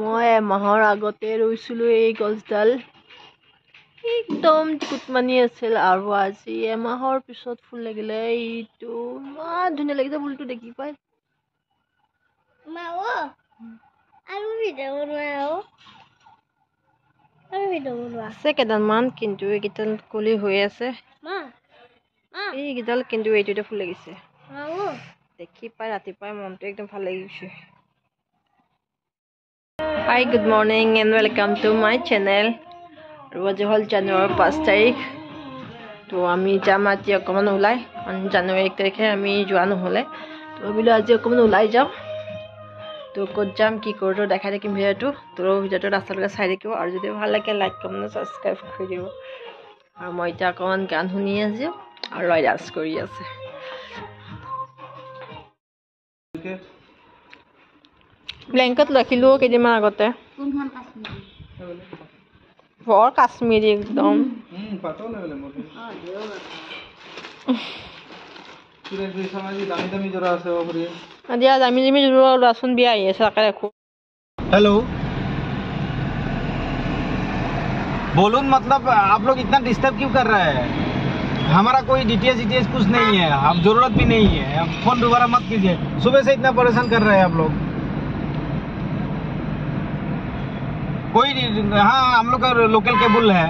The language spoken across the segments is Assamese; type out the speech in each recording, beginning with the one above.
মই এমাহৰ আগতে ৰুইছিলোঁ এই গছডাল একদম টিকুটমানি আছিল আৰু আজি এমাহৰ পিছত ফুল লাগিলে এইটো ইমান ধুনীয়া লাগিছে ফুলটো দেখি পাই আছে কেইডালমান কিন্তু এইকেইডাল কলি হৈ আছে এইকেইডাল কিন্তু এইটোতে ফুল লাগিছে দেখি পাই ৰাতিপুৱাই মনটো একদম ভাল লাগি গৈছে Hi, good morning and welcome to my channel. Roja hol January 5 tarikh. To ami jam aji okoman ulai. On January 1 tarikhe ami joa নহলে. To bilo aji okoman ulai jam. To kod jam ki korto dekhai dekim video to. To video to rastalge sai dekibo aru jodi bhal lage like comment subscribe kori dibo. Aru moi ta okoman gan huni aji aru loi dance kori ase. Blanket rakhilu kedima agote kunhan kasmiri for kasmiri ekdom pato lagale mor pure dui samaji dami dami jora ase opore adia dami dami jora rasun bi ai ase aka rakho hello बोलून मतलब आप लोग इतना डिस्टर्ब क्यों कर रहे हैं हमारा कोई डिटेल्स कुछ नहीं है अब जरूरत भी नहीं है अब फोन दोबारा मत कीजिए सुबह से इतना परेशान कर रहे हैं आप लोग कोई हाँ हम लोग का लोकल केबल है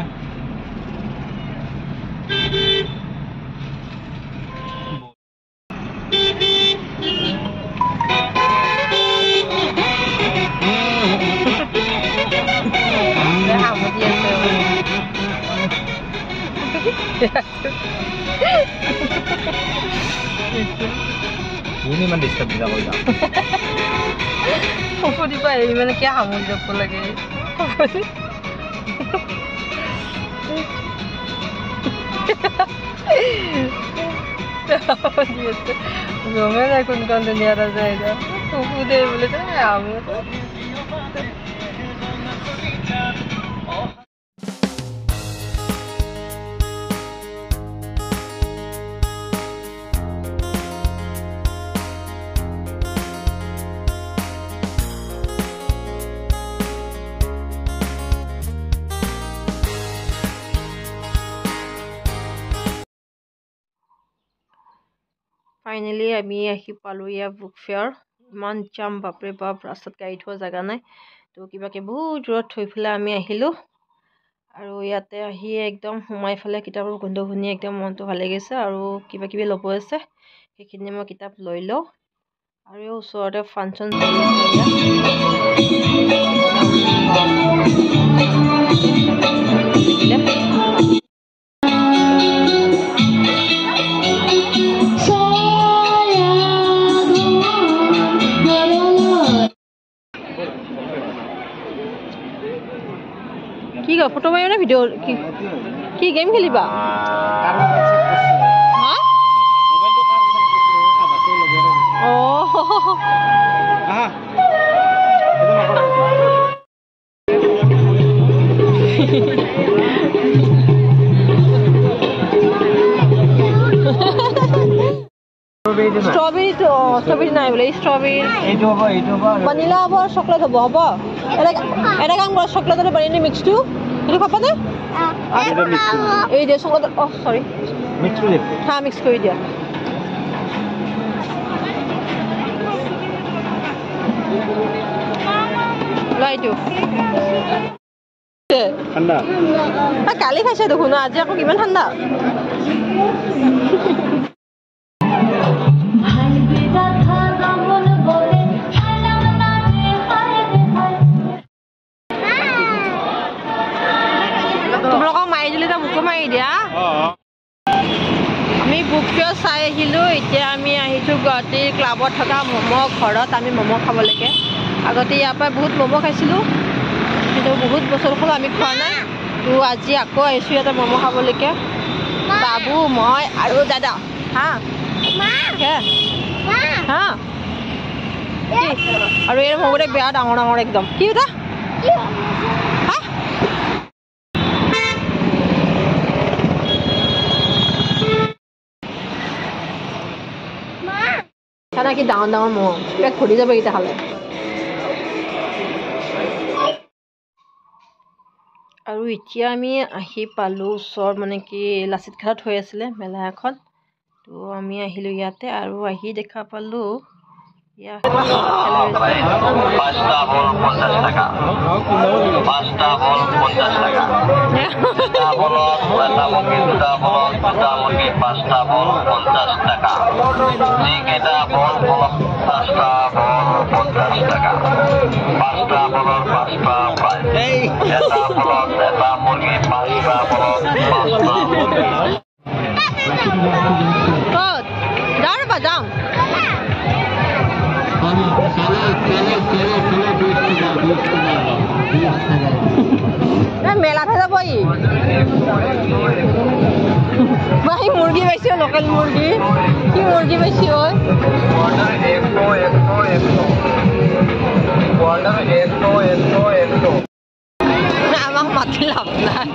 ini mendisturb bisa kok ya Fufu di pa ini क्या hamul job ko lage जो मैं कौन कौन दुनिया रह जाएगा Fufu दे बोले तो hamul Finally, আমি আহি পালো ইয়া বুক ফেয়াৰ ইমান জাম বাপৰে বাপ ৰাস্তাত গাড়ী থোৱা জাগা নাই তো কিবাকে বহুত দূৰত থৈ ফেলে আমি আহিলো আৰু ইয়াতে আহি একদম সোমাই ফেলে কিতাপৰ গোন্ধ শুনি একদম মনটো ভাল লাগিছে আৰু কিবা কিবি ল'ব আছে সেইখিনি মই কিতাপ লৈ লওঁ আৰু ওচৰতে ফাংচন চলি আছে কি গো ফটো মাৰিবা না ভিডিও কি গেম খেলিবা হা মোবাইলটো কাৰ সেট কৰিছো কাবাটো লগৰে অ আহা স্ট্রবেরি নাই বলে স্ট্রবেরি এইটো হ'ব ভ্যানিলা হ'ব চকলেট হ'ব এটা কাম কৰা চকলেট আৰু ভ্যানিলা মিক্সটো এইটো খাবা নে এই যে চকলেট সৰি মিক্স কৰি হ্যাঁ মিক্স কৰি দিয়া লাইটো ঠান্ডা কালি খাইছে দেখোন আজি আকৌ কিমান ঠান্ডা আমি বুক ফেয়াৰ চাই আহিলো এতিয়া আমি আহিছো গুৱাহাটীৰ ক্লাবত থকা মমো ঘৰত আমি মমো খাব লাগে আগতে ইয়াৰ পৰা বহুত মমো খাইছিলো কিন্তু বহুত বছৰ হ'ল আমি খোৱা নাই তো আজি আকৌ আহিছো ইয়াতে মমো খাব লাগে বাবু মই আৰু দাদা হা হা আৰু এই মমোৰে বেয়া ডাঙৰ ডাঙৰ একদম কি এটা হা খানা কি ডাঙৰ ডাঙৰ মমো পেট ভৰি যাব এতিয়া খালে আৰু এতিয়া আমি আহি পালোঁ ওচৰ মানে কি লাচিত ঘাটত হৈ আছিলে মেলা এখন তো আমি আহিলোঁ ইয়াতে আৰু আহি দেখা পালোঁ ইয়াত যাম মেলা থেকে যাব ভাই মুরগি পাইছি লোকাল মুরগি কি মুরগি পাইছি ওই আমাক মাতি লাভ নাই